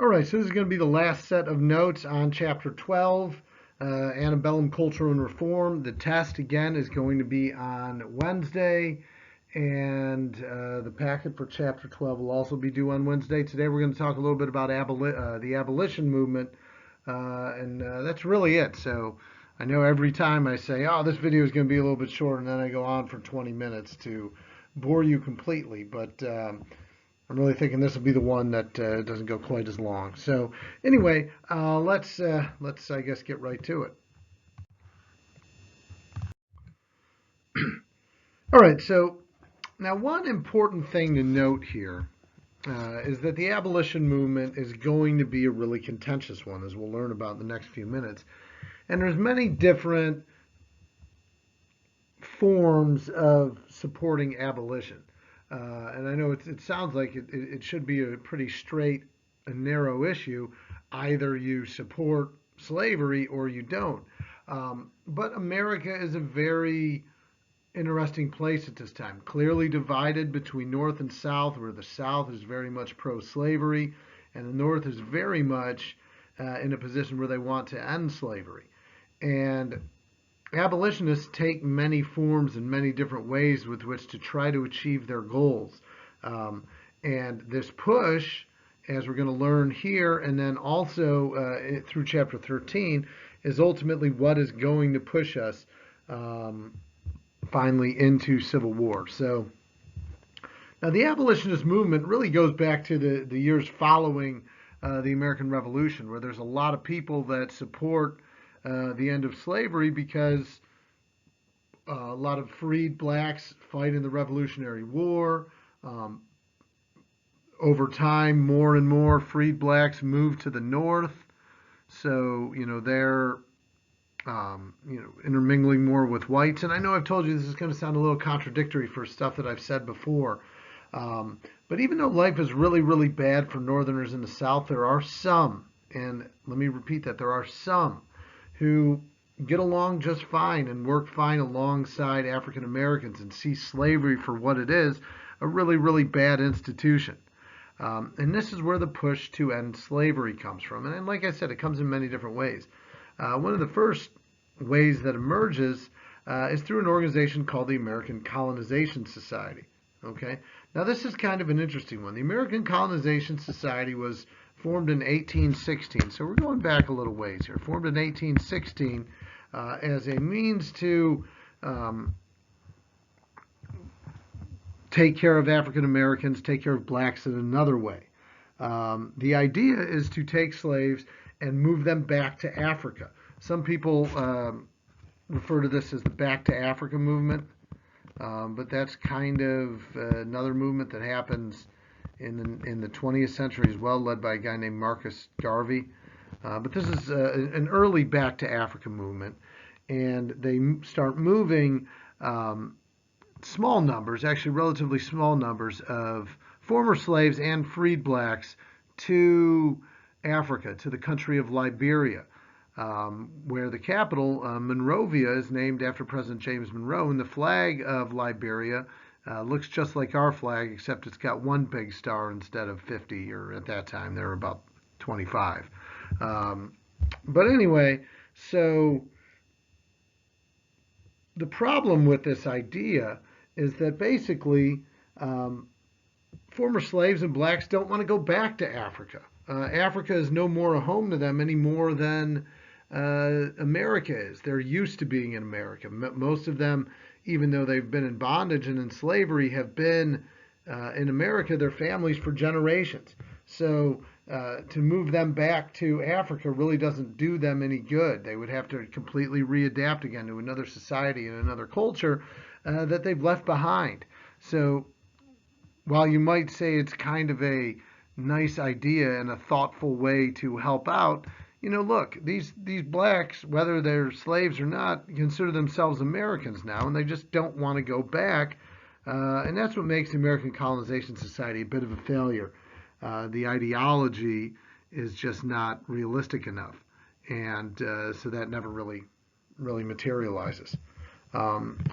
All right, so this is going to be the last set of notes on Chapter 12, Antebellum Culture and Reform. The test, again, is going to be on Wednesday, and the packet for Chapter 12 will also be due on Wednesday. Today we're going to talk a little bit about the abolition movement, and that's really it. So I know every time I say, oh, this video is going to be a little bit short, and then I go on for 20 minutes to bore you completely, but I'm really thinking this will be the one that doesn't go quite as long. So anyway, let's I guess get right to it. All right. So now one important thing to note here is that the abolition movement is going to be a really contentious one, as we'll learn about in the next few minutes. And there's many different forms of supporting abolition. And I know it sounds like it should be a pretty straight and narrow issue. Either you support slavery or you don't. But America is a very interesting place at this time. Clearly divided between North and South, where the South is very much pro-slavery, and the North is very much in a position where they want to end slavery. And abolitionists take many forms and many different ways with which to try to achieve their goals. And this push, as we're going to learn here, and then also through Chapter 13, is ultimately what is going to push us finally into civil war. So now the abolitionist movement really goes back to the years following the American Revolution, where there's a lot of people that support the end of slavery because a lot of freed blacks fight in the Revolutionary War. Over time, more and more freed blacks move to the North. So, they're, intermingling more with whites. And I know I've told you this is going to sound a little contradictory for stuff that I've said before. But even though life is really, really bad for Northerners in the South, there are some, and let me repeat that, there are some who get along just fine and work fine alongside African Americans and see slavery for what it is, a really, really bad institution. And this is where the push to end slavery comes from. And like I said, it comes in many different ways. One of the first ways that emerges is through an organization called the American Colonization Society. Okay, now this is kind of an interesting one. The American Colonization Society was formed in 1816, so we're going back a little ways here. Formed in 1816 as a means to take care of African Americans, take care of blacks in another way. The idea is to take slaves and move them back to Africa. Some people refer to this as the Back to Africa movement, but that's kind of another movement that happens in the 20th century as well, led by a guy named Marcus Garvey. But this is an early Back to Africa movement, and they start moving small numbers, actually relatively small numbers, of former slaves and freed blacks to Africa, to the country of Liberia, where the capital, Monrovia, is named after President James Monroe, and the flag of Liberia looks just like our flag, except it's got one big star instead of 50, or at that time there were about 25. But anyway, so the problem with this idea is that basically former slaves and blacks don't want to go back to Africa. Africa is no more a home to them any more than America is. They're used to being in America. Most of them, even though they've been in bondage and in slavery, have been in America, their families, for generations. So to move them back to Africa really doesn't do them any good. They would have to completely readapt again to another society and another culture that they've left behind. So while you might say it's kind of a nice idea and a thoughtful way to help out, look, these blacks, whether they're slaves or not, consider themselves Americans now, and they just don't want to go back. And that's what makes the American Colonization Society a bit of a failure. The ideology is just not realistic enough, and so that never really materializes.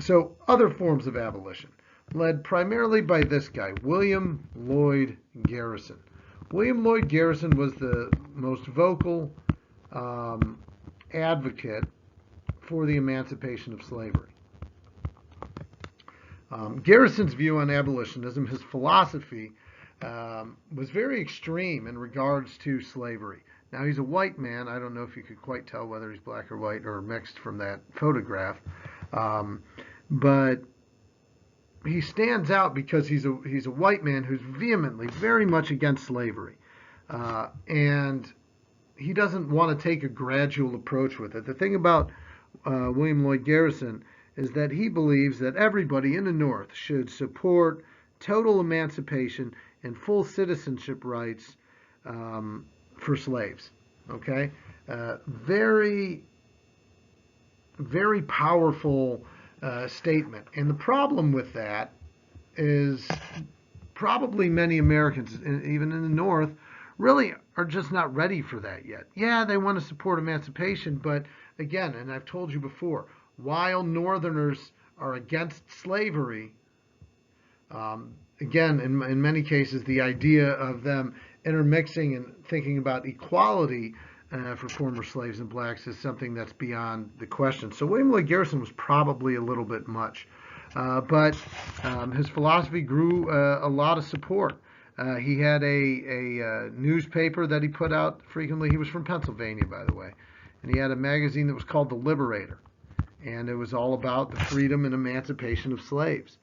So other forms of abolition, led primarily by this guy, William Lloyd Garrison. William Lloyd Garrison was the most vocal advocate for the emancipation of slavery. Garrison's view on abolitionism, his philosophy, was very extreme in regards to slavery. Now, he's a white man. I don't know if you could quite tell whether he's black or white or mixed from that photograph. But he stands out because he's a white man who's vehemently, very much against slavery. And he doesn't want to take a gradual approach with it. The thing about William Lloyd Garrison is that he believes that everybody in the North should support total emancipation and full citizenship rights for slaves. Okay? Very, very powerful statement. And the problem with that is probably many Americans, even in the North, really are just not ready for that yet. Yeah, they want to support emancipation, but again, and I've told you before, while Northerners are against slavery, again, in many cases, the idea of them intermixing and thinking about equality for former slaves and blacks is something that's beyond the question. So William Lloyd Garrison was probably a little bit much. But his philosophy grew a lot of support. He had a newspaper that he put out frequently. He was from Pennsylvania, by the way. And he had a magazine that was called The Liberator. And it was all about the freedom and emancipation of slaves.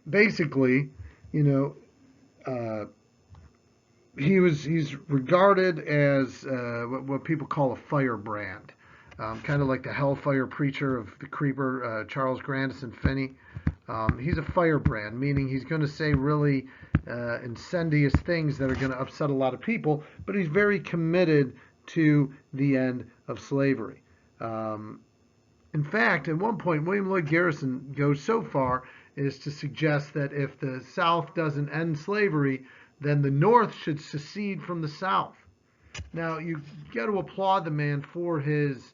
Basically, he's regarded as what people call a firebrand. Kind of like the hellfire preacher of the Creeper, Charles Grandison Finney. He's a firebrand, meaning he's going to say really incendious things that are going to upset a lot of people, but he's very committed to the end of slavery. In fact, at one point, William Lloyd Garrison goes so far as to suggest that if the South doesn't end slavery, then the North should secede from the South. Now, you got to applaud the man for his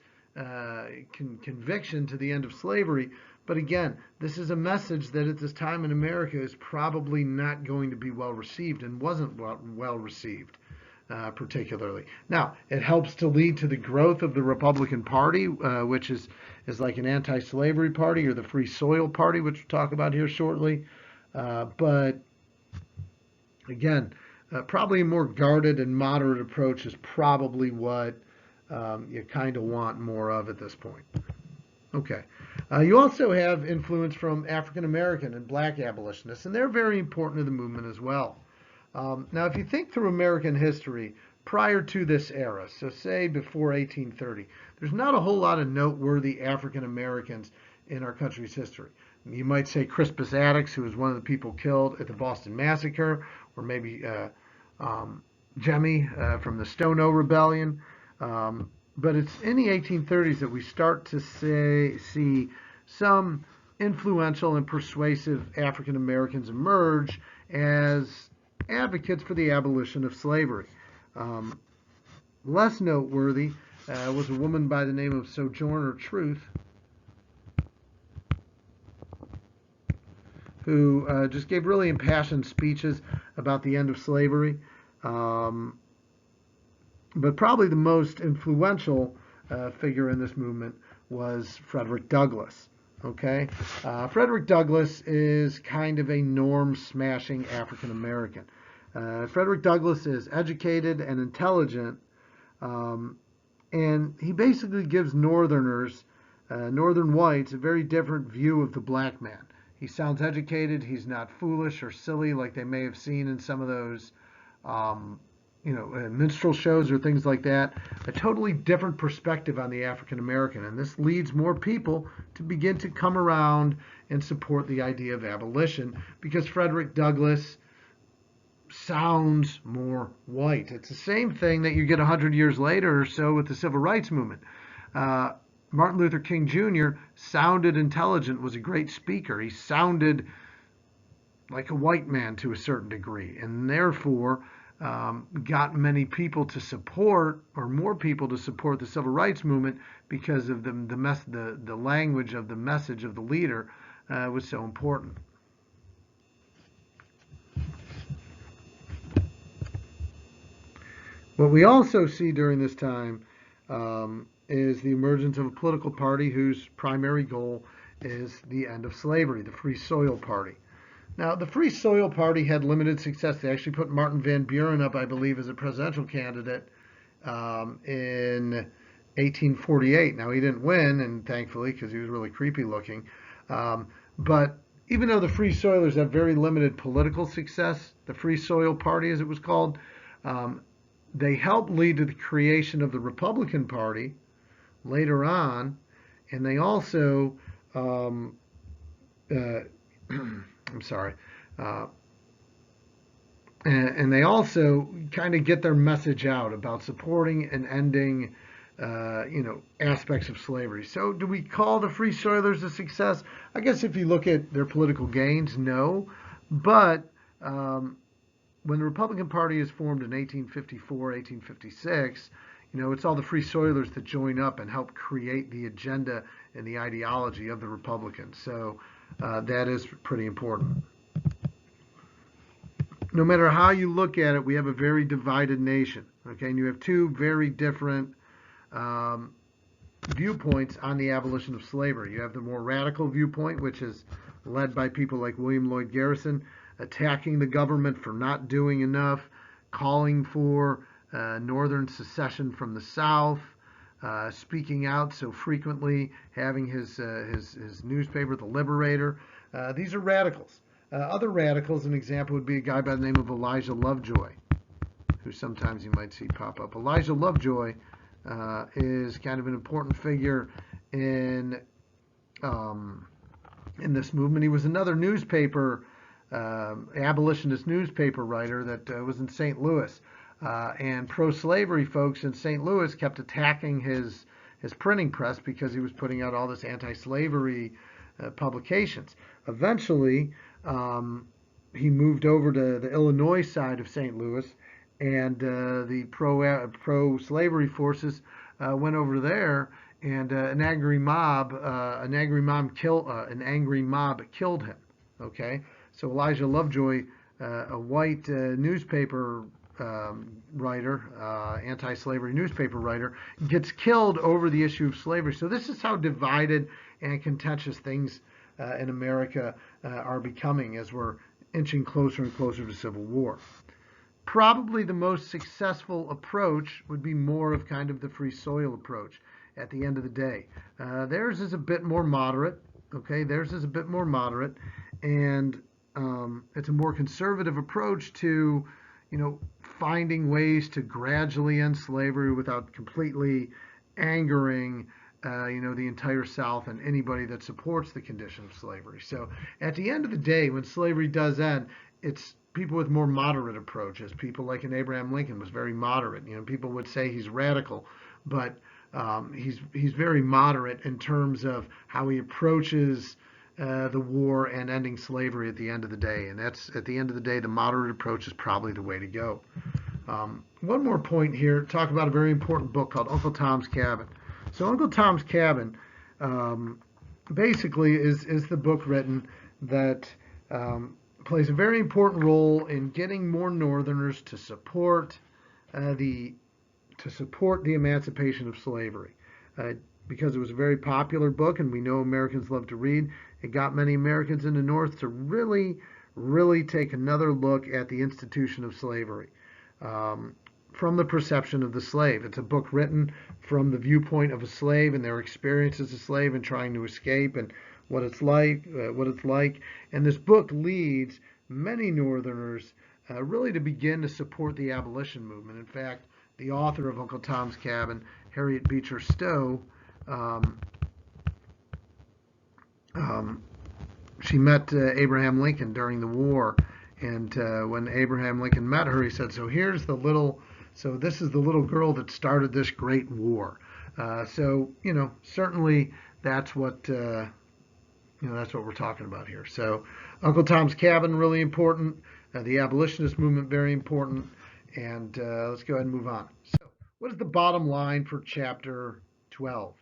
conviction to the end of slavery. But again, this is a message that at this time in America is probably not going to be well received and wasn't well received, particularly. Now, it helps to lead to the growth of the Republican Party, which is like an anti-slavery party, or the Free Soil Party, which we'll talk about here shortly. But again, probably a more guarded and moderate approach is probably what you kind of want more of at this point. Okay. You also have influence from African American and black abolitionists, and they're very important to the movement as well. Now, if you think through American history prior to this era, so say before 1830, there's not a whole lot of noteworthy African Americans in our country's history. You might say Crispus Attucks, who was one of the people killed at the Boston Massacre, or maybe Jemmy from the Stono Rebellion. But it's in the 1830s that we start to see some influential and persuasive African Americans emerge as advocates for the abolition of slavery. Less noteworthy was a woman by the name of Sojourner Truth, who just gave really impassioned speeches about the end of slavery. But probably the most influential figure in this movement was Frederick Douglass. Okay, Frederick Douglass is kind of a norm-smashing African American. Frederick Douglass is educated and intelligent, and he basically gives Northerners, Northern whites, a very different view of the black man. He sounds educated. He's not foolish or silly like they may have seen in some of those minstrel shows or things like that. A totally different perspective on the African American, and this leads more people to begin to come around and support the idea of abolition, because Frederick Douglass sounds more white. It's the same thing that you get 100 years later or so with the Civil Rights Movement. Martin Luther King Jr. sounded intelligent, was a great speaker. He sounded like a white man to a certain degree, and therefore got many people to support, or more people to support, the Civil Rights Movement, because of the language of the message of the leader was so important. What we also see during this time is the emergence of a political party whose primary goal is the end of slavery, the Free Soil Party. Now, the Free Soil Party had limited success. They actually put Martin Van Buren up, I believe, as a presidential candidate in 1848. Now, he didn't win, and thankfully, because he was really creepy looking. But even though the Free Soilers have very limited political success, the Free Soil Party, as it was called, they helped lead to the creation of the Republican Party later on, and they also, I'm sorry, uh, and they also kind of get their message out about supporting and ending, aspects of slavery. So, do we call the Free Soilers a success? I guess if you look at their political gains, no. But when the Republican Party is formed in 1854, 1856, it's all the Free Soilers that join up and help create the agenda and the ideology of the Republicans. So that is pretty important. No matter how you look at it, we have a very divided nation. Okay, and you have two very different um, viewpoints on the abolition of slavery. You have the more radical viewpoint, which is led by people like William Lloyd Garrison, attacking the government for not doing enough, calling for northern secession from the South, speaking out so frequently, having his newspaper, The Liberator. These are radicals. Other radicals, an example would be a guy by the name of Elijah Lovejoy, who sometimes you might see pop up. Elijah Lovejoy is kind of an important figure in this movement. He was another newspaper, abolitionist newspaper writer that was in St. Louis. And pro-slavery folks in St. Louis kept attacking his printing press because he was putting out all this anti-slavery publications. Eventually, he moved over to the Illinois side of St. Louis, and the pro-slavery forces went over there, and an angry mob killed him. Okay, so Elijah Lovejoy, a white newspaper writer, anti-slavery newspaper writer, gets killed over the issue of slavery. So this is how divided and contentious things in America are becoming as we're inching closer and closer to civil war. Probably the most successful approach would be more of kind of the Free Soil approach at the end of the day. Theirs is a bit more moderate, okay? Theirs is a bit more moderate, and it's a more conservative approach to, finding ways to gradually end slavery without completely angering, the entire South and anybody that supports the condition of slavery. So at the end of the day, when slavery does end, it's people with more moderate approaches. People like an Abraham Lincoln was very moderate. People would say he's radical, but he's very moderate in terms of how he approaches the war and ending slavery at the end of the day. And that's, at the end of the day, the moderate approach is probably the way to go. One more point here, talk about a very important book called Uncle Tom's Cabin. So Uncle Tom's Cabin basically is the book written that plays a very important role in getting more Northerners to support the emancipation of slavery. Because it was a very popular book, and we know Americans love to read, it got many Americans in the North to really, really take another look at the institution of slavery from the perception of the slave. It's a book written from the viewpoint of a slave and their experience as a slave and trying to escape and what it's like. And this book leads many Northerners really to begin to support the abolition movement. In fact, the author of Uncle Tom's Cabin, Harriet Beecher Stowe, she met Abraham Lincoln during the war, and when Abraham Lincoln met her, he said, "So this is the little girl that started this great war." Certainly that's what we're talking about here. So, Uncle Tom's Cabin, really important. The abolitionist movement, very important. And let's go ahead and move on. So, what is the bottom line for Chapter 12?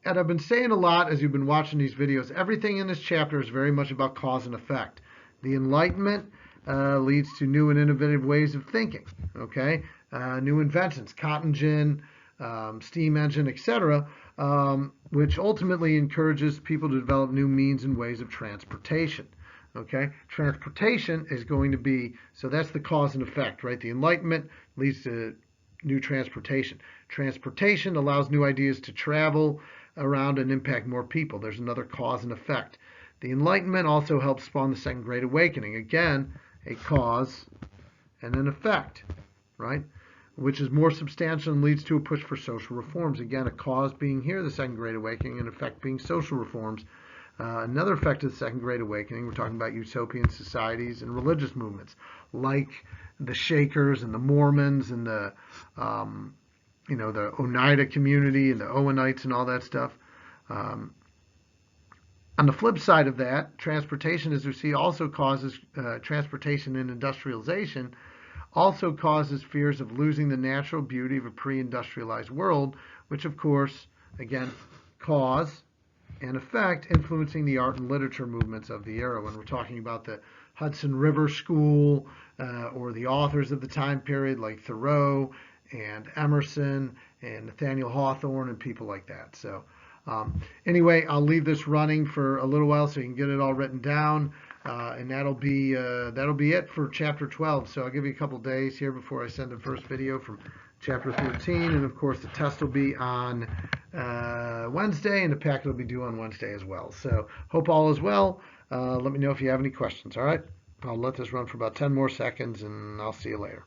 And I've been saying a lot as you've been watching these videos. Everything in this chapter is very much about cause and effect. The Enlightenment leads to new and innovative ways of thinking. Okay, new inventions, cotton gin, steam engine, etc., which ultimately encourages people to develop new means and ways of transportation. Okay, transportation is going to be, so that's the cause and effect, right? The Enlightenment leads to new transportation. Transportation allows new ideas to travel around and impact more people. There's another cause and effect. The Enlightenment also helps spawn the Second Great Awakening. Again, a cause and an effect, right? Which is more substantial and leads to a push for social reforms. Again, a cause being here, the Second Great Awakening, and effect being social reforms. Another effect of the Second Great Awakening, we're talking about utopian societies and religious movements, like the Shakers and the Mormons and the Oneida community and the Owenites and all that stuff. On the flip side of that, transportation, as we see, also causes transportation and industrialization also causes fears of losing the natural beauty of a pre-industrialized world, which of course, again, cause and effect influencing the art and literature movements of the era. When we're talking about the Hudson River School or the authors of the time period like Thoreau and Emerson and Nathaniel Hawthorne and people like that. So anyway, I'll leave this running for a little while so you can get it all written down. And that'll be it for chapter 12. So I'll give you a couple days here before I send the first video from chapter 13. And of course, the test will be on Wednesday, and the packet will be due on Wednesday as well. So hope all is well. Let me know if you have any questions. All right, I'll let this run for about 10 more seconds, and I'll see you later.